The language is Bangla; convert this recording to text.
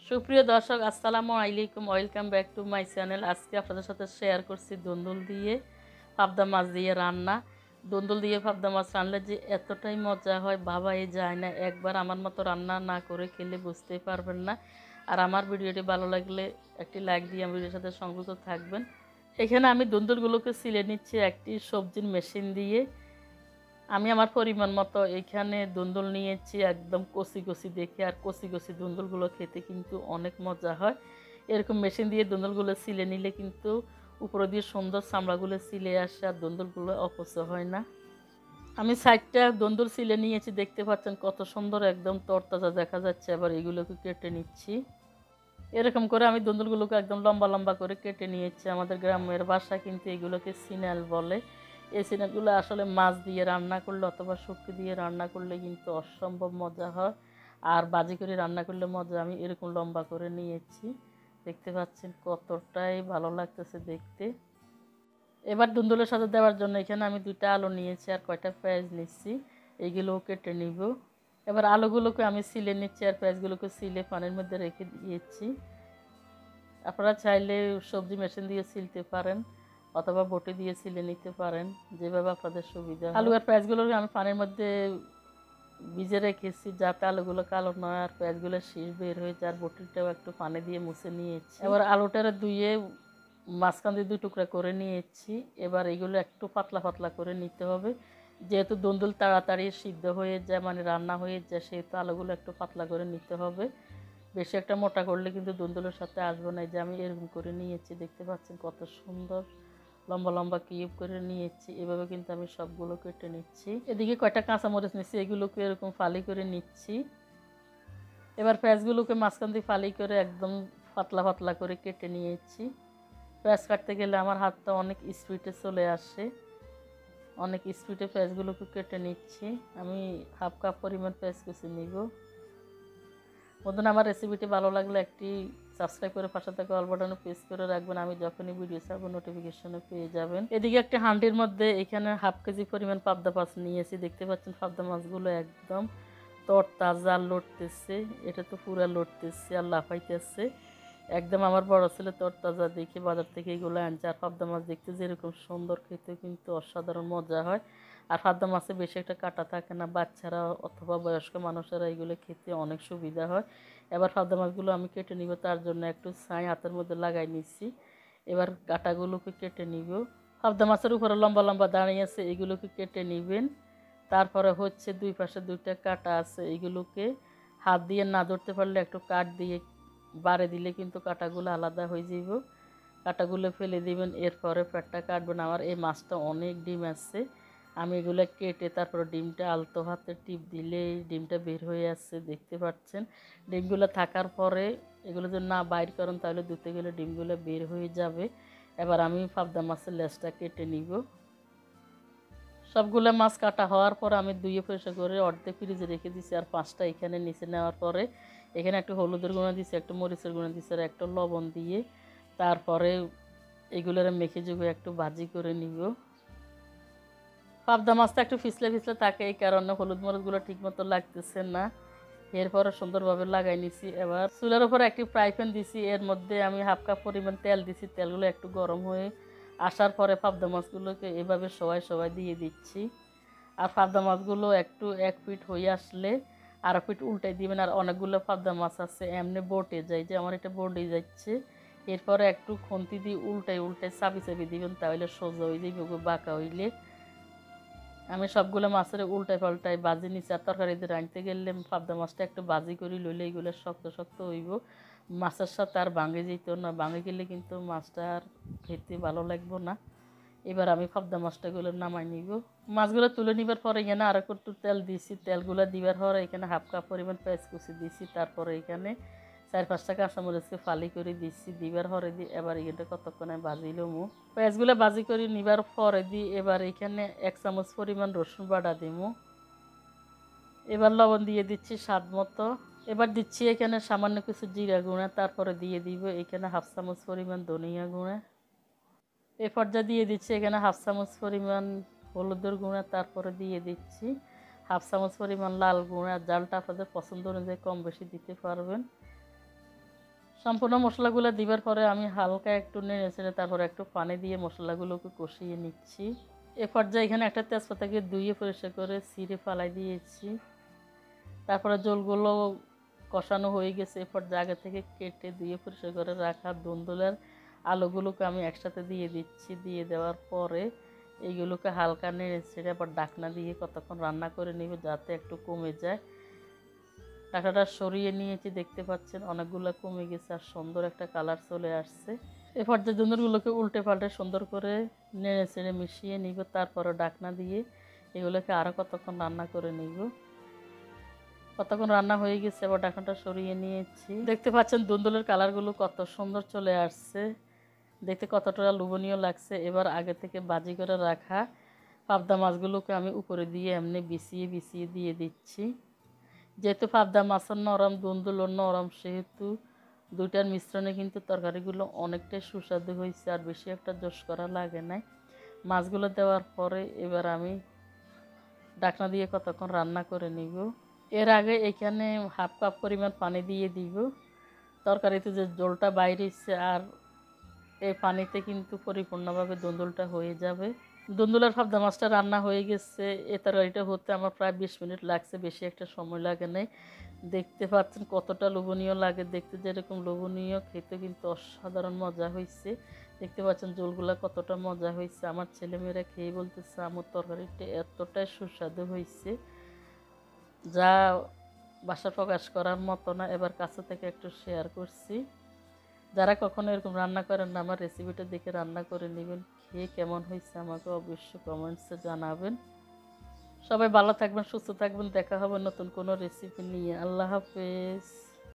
সুপ্রিয় দর্শক, আসসালামু আলাইকুম। Welcome back to my channel. আজকে আপনাদের সাথে শেয়ার করছি দন্দুল দিয়ে পাবদা মাছ দিয়ে রান্না। দন্দুল দিয়ে পাবদা মাছ রান্নালে যে এতটাই মজা হয় ভাবাই যায় না। একবার আমার মতো রান্না না করে খেলে বুঝতেই পারবেন না। আর আমার ভিডিওটি ভালো লাগলে একটি লাইক দিয়ে আমার ভিডিওর সাথে সংযুক্ত থাকবেন। এখানে আমি দন্দুলগুলোকে ছিলে নিচ্ছি একটি সবজির মেশিন দিয়ে। আমি আমার পরিমাণ মতো এখানে দুন্দুল নিয়েছি, একদম কচি কচি দেখে। আর কচি কচি দুন্দুলগুলো খেতে কিন্তু অনেক মজা হয়। এরকম মেশিন দিয়ে দুন্দুলগুলো ছিলে নিলে কিন্তু উপরে দিয়ে সুন্দর চামড়াগুলো ছিলে আসে আর দুন্দুলগুলো অপচয় হয় না। আমি 60টা দুন্দুল ছিলে নিয়েছি, দেখতে পাচ্ছেন কত সুন্দর একদম তরতাজা দেখা যাচ্ছে। আবার এগুলোকে কেটে নিচ্ছি। এরকম করে আমি দুন্দুলগুলোকে একদম লম্বা লম্বা করে কেটে নিয়েছি। আমাদের গ্রামের ভাষা কিন্তু এগুলোকে সিনাল বলে। এই সিনালগুলো আসলে মাছ দিয়ে রান্না করলে অথবা শুটকি দিয়ে রান্না করলে কিন্তু অসম্ভব মজা হয়। আর বাজি করে রান্না করলে মজা। আমি এরকম লম্বা করে নিয়েছি, দেখতে পাচ্ছেন কতটাই ভালো লাগতেছে দেখতে। এবার দুন্দুলের সাথে দেওয়ার জন্য এখানে আমি 2টা আলু নিয়েছি আর কয়টা পেঁয়াজ নিচ্ছি, এইগুলোও কেটে নিব। এবার আলুগুলোকে আমি সিলে নিচ্ছি আর পেঁয়াজগুলোকে সিলে পানির মধ্যে রেখে দিয়েছি। আপনারা চাইলে সবজি মেশিন দিয়ে ছিলতে পারেন অথবা বটি দিয়ে ছিলে নিতে পারেন, যেভাবে আপনাদের সুবিধা। আলু আর পেঁয়াজগুলোকে আমি পানির মধ্যে ভিজে রেখেছি যাতে আলুগুলো কালো নয় আর পেঁয়াজগুলো শীষ বের হয়ে যায়। আর বটিটাও একটু পানি দিয়ে মুছে নিয়েছি। এবার আলুটারে ধুয়ে মাঝখান দিয়ে 2 টুকরা করে নিয়েছি। এবার এগুলো একটু পাতলা পাতলা করে নিতে হবে, যেহেতু দুন্দুল তাড়াতাড়ি সিদ্ধ হয়ে যায়, মানে রান্না হয়ে যায়, সেহেতু আলুগুলো একটু পাতলা করে নিতে হবে। বেশি একটা মোটা করলে কিন্তু দুন্দুলের সাথে আসবে না। যে আমি এরকম করে নিয়েছি, দেখতে পাচ্ছেন কত সুন্দর লম্বা লম্বা কিউব করে নিয়েছি। এভাবে কিন্তু আমি সবগুলো কেটে নিচ্ছি। এদিকে কয়টা কাঁচামরিচ নিচ্ছি, এগুলোকে এরকম ফালি করে নিচ্ছি। এবার পেঁয়াজগুলোকে মাঝখান দিয়ে ফালি করে একদম পাতলা পাতলা করে কেটে নিয়েছি। পেঁয়াজ কাটতে গেলে আমার হাতটা অনেক স্পিডে চলে আসে, অনেক স্পিডে পেঁয়াজগুলোকে কেটে নিচ্ছি। আমি হাফ কাপ পরিমাণ পেঁয়াজ কুচি নিব। বন্ধুরা, আমার রেসিপিটি ভালো লাগলে একটি সাবস্ক্রাইব করে পাশে থাকা অল বাটনে প্রেস করে রাখবেন। আমি যখনই ভিডিও ছাড়বো নোটিফিকেশনে পেয়ে যাবেন। এদিকে একটা হাঁডির মধ্যে এখানে হাফ কেজি পরিমাণ পাবদা মাছ নিয়েছি। দেখতে পাচ্ছেন পাবদা মাছগুলো একদম তরতাজা লড়তেছে। এটা তো পুরা লড়তেছে আর লাফাইতেছে একদম। আমার বড় ছেলে তরতাজা দেখে বাজার থেকে এগুলো আনছে। আর পাবদা মাছ দেখতে যেরকম সুন্দর, খেতে কিন্তু অসাধারণ মজা হয়। আর পাবদা মাছে বেশি একটা কাঁটা থাকে না, বাচ্চারা অথবা বয়স্ক মানুষেরা এগুলো খেতে অনেক সুবিধা হয়। এবার পাবদা মাছগুলো আমি কেটে নিব, তার জন্য একটু ছাই হাতের মধ্যে লাগাই নিচ্ছি। এবার কাঁটাগুলোকে কেটে নিব। পাবদা মাছের উপরে লম্বা লম্বা দাঁড়িয়ে আছে, এগুলোকে কেটে নেবেন। তারপরে হচ্ছে 2 পাশে 2টা কাঁটা আছে, এগুলোকে হাত দিয়ে না ধরতে পারলে একটু কাঠ দিয়ে বাড়ে দিলে কিন্তু কাঁটাগুলো আলাদা হয়ে যাব। কাঁটাগুলো ফেলে দিবেন, এরপরে পেটটা কাটবেন। আমার এই মাছটা অনেক ডিম আছে, আমি এগুলো কেটে তারপরে ডিমটা আলতো হাতে টিপ দিলে ডিমটা বের হয়ে আসছে, দেখতে পাচ্ছেন। ডিমগুলো থাকার পরে এগুলো যদি না বাইর করেন তাহলে ধুতে গেলে ডিমগুলো বের হয়ে যাবে। এবার আমি পাবদা মাছের লেজটা কেটে নিব। সবগুলো মাছ কাটা হওয়ার পর আমি ধুয়ে পরিষ্কার করে অর্ধেক ফ্রিজে রেখে দিচ্ছি। আর 5টা এখানে নিচে নেওয়ার পরে এখানে একটু হলুদের গুঁড়া দিচ্ছি, একটু মরিচের গুঁড়া দিচ্ছি আর একটু লবণ দিয়ে তারপরে এগুলোর মেখে জুগে একটু ভাজি করে নিব। পাবদা মাছটা একটু ফিসলে ফিসলে থাকে, এই কারণে হলুদ মরিচগুলো ঠিক মতো লাগতেছে না। এরপরে সুন্দরভাবে লাগাই নিছি। এবার চুলার উপরে একটি ফ্রাই প্যান দিছি, এর মধ্যে আমি হাফ কাপ পরিমাণ তেল দিছি। তেলগুলো একটু গরম হয়ে আসার পরে পাবদা মাছগুলোকে এভাবে সবাই সবাই দিয়ে দিচ্ছি। আর পাবদা মাছগুলো একটু 1 পিঠ হয়ে আসলে আর পিঠ উল্টাই দিবেন। আর অনেকগুলো পাবদা মাছ আছে এমনি বটে যায়, যে আমার এটা বটে যাচ্ছে। এরপরে একটু খুন্তি দিয়ে উল্টাই উল্টাই চাপি চাপি দিবেন, তাহলে সোজা হয়ে যাবে, বাঁকা হইলে। আমি সবগুলো মাছের উল্টাই পাল্টাই বাজি নিচ্ছি। আর তরকারিতে রাঁধতে গেলে পাবদা মাছটা একটু বাজি করে লইলে এগুলো শক্ত শক্ত হইব, মাছের সাথে আর ভাঙে যেত না। ভাঙে গেলে কিন্তু মাছটা আর খেতে ভালো লাগবে না। এবার আমি পাবদা মাছটাগুলো নামাই নিব। মাছগুলো তুলে নিবার পরে এখানে আর একটু তেল দিয়েছি। তেলগুলো দিবার পরে এখানে হাফ কাপ পরিমাণ পেঁয়াজ কুচি দিয়েছি। তারপরে এখানে 4-5টা কাঁচামরিচকে ফালি করে দিচ্ছি। দিবার পরে দিয়ে এবার এখানে কতক্ষণে ভাজিল মু পেঁয়াজগুলো ভাজি করে নিবার পরে দিয়ে এবার এখানে 1 চামচ পরিমাণ রসুন বাটা দিব। এবার লবণ দিয়ে দিচ্ছি স্বাদ মতো। এবার দিচ্ছি এখানে সামান্য কিছু জিরা গুঁড়া। তারপরে দিয়ে দিব এখানে হাফ চামচ পরিমাণ ধনিয়া গুঁড়া। এই পর্যায়ে দিয়ে দিচ্ছি এখানে হাফ চামচ পরিমাণ হলুদের গুঁড়া। তারপরে দিয়ে দিচ্ছি হাফ চামচ পরিমাণ লাল গুঁড়া। জালটা আপনাদের পছন্দ অনুযায়ী কম বেশি দিতে পারবেন। সম্পূর্ণ মশলাগুলো দিবার পরে আমি হালকা একটু নেড়ে চেড়ে তারপর একটু পানি দিয়ে মশলাগুলোকে কষিয়ে নিচ্ছি। এ পর্যায়ে এখানে একটা তেজপাতাকে ধুয়ে পরিষ্কার করে ছিঁড়ে ফালাই দিয়েছি। তারপরে ঝোলগুলো কষানো হয়ে গেছে। এ পর্যায়ে আগে থেকে কেটে ধুয়ে পরিষ্কার করে রাখা দুন্দুলের আলুগুলোকে আমি একসাথে দিয়ে দিচ্ছি। দিয়ে দেওয়ার পরে এইগুলোকে হালকা নেড়ে ছেড়ে আবার ঢাকনা দিয়ে কতক্ষণ রান্না করে নিব যাতে একটু কমে যায়। ঢাকনাটা সরিয়ে নিয়েছি, দেখতে পাচ্ছেন অনেকগুলো কমে গেছে আর সুন্দর একটা কালার চলে আসছে। এ পর্যায়ে দুন্দুলগুলোকে উল্টে পাল্টে সুন্দর করে নেড়ে চেড়ে মিশিয়ে নিব। তারপরে ঢাকনা দিয়ে এগুলোকে আরও কতক্ষণ রান্না করে নিব। কতক্ষণ রান্না হয়ে গেছে, আবার ঢাকনাটা সরিয়ে নিয়েছি। দেখতে পাচ্ছেন দুন্দুলের কালারগুলো কত সুন্দর চলে আসছে, দেখতে কতটা লোভনীয় লাগছে। এবার আগে থেকে ভাজি করে রাখা পাবদা মাছগুলোকে আমি উপরে দিয়ে এমনি বিছিয়ে বিছিয়ে দিয়ে দিচ্ছি। যেহেতু পাবদা মাছের নরম, দুন্দুলও নরম, সেহেতু দুইটার মিশ্রণে কিন্তু তরকারিগুলো অনেকটাই সুস্বাদু হয়েছে আর বেশি একটা জোশ করা লাগে নাই। মাছগুলো দেওয়ার পরে এবার আমি ঢাকনা দিয়ে কতক্ষণ রান্না করে নিব। এর আগে এখানে হাফ কাপ পরিমাণ পানি দিয়ে দিব। তরকারিতে যে জলটা বাইরে এসছে আর এই পানিতে কিন্তু পরিপূর্ণভাবে দুন্দুলটা হয়ে যাবে। দুন্দুলের পাবদা মাছটা রান্না হয়ে গেছে। এ তরকারিটা হতে আমার প্রায় 20 মিনিট লাগছে, বেশি একটা সময় লাগে নাই। দেখতে পাচ্ছেন কতটা লোভনীয় লাগে, দেখতে যেরকম লোভনীয় খেতে কিন্তু অসাধারণ মজা হয়েছে। দেখতে পাচ্ছেন ঝোলগুলা কতটা মজা হয়েছে। আমার ছেলেমেয়েরা খেয়ে বলতেছে আমার তরকারিটা এতটাই সুস্বাদু হয়েছে যা ভাষা প্রকাশ করার মতো না। এবার কাছে থেকে একটু শেয়ার করছি। যারা কখনো এরকম রান্না করেন না, আমার রেসিপিটা দেখে রান্না করে নেবেন। খেয়ে কেমন হয়েছে আমাকে অবশ্যই কমেন্টসে জানাবেন। সবাই ভালো থাকবেন, সুস্থ থাকবেন। দেখা হবে নতুন কোনো রেসিপি নিয়ে। আল্লাহ হাফেজ।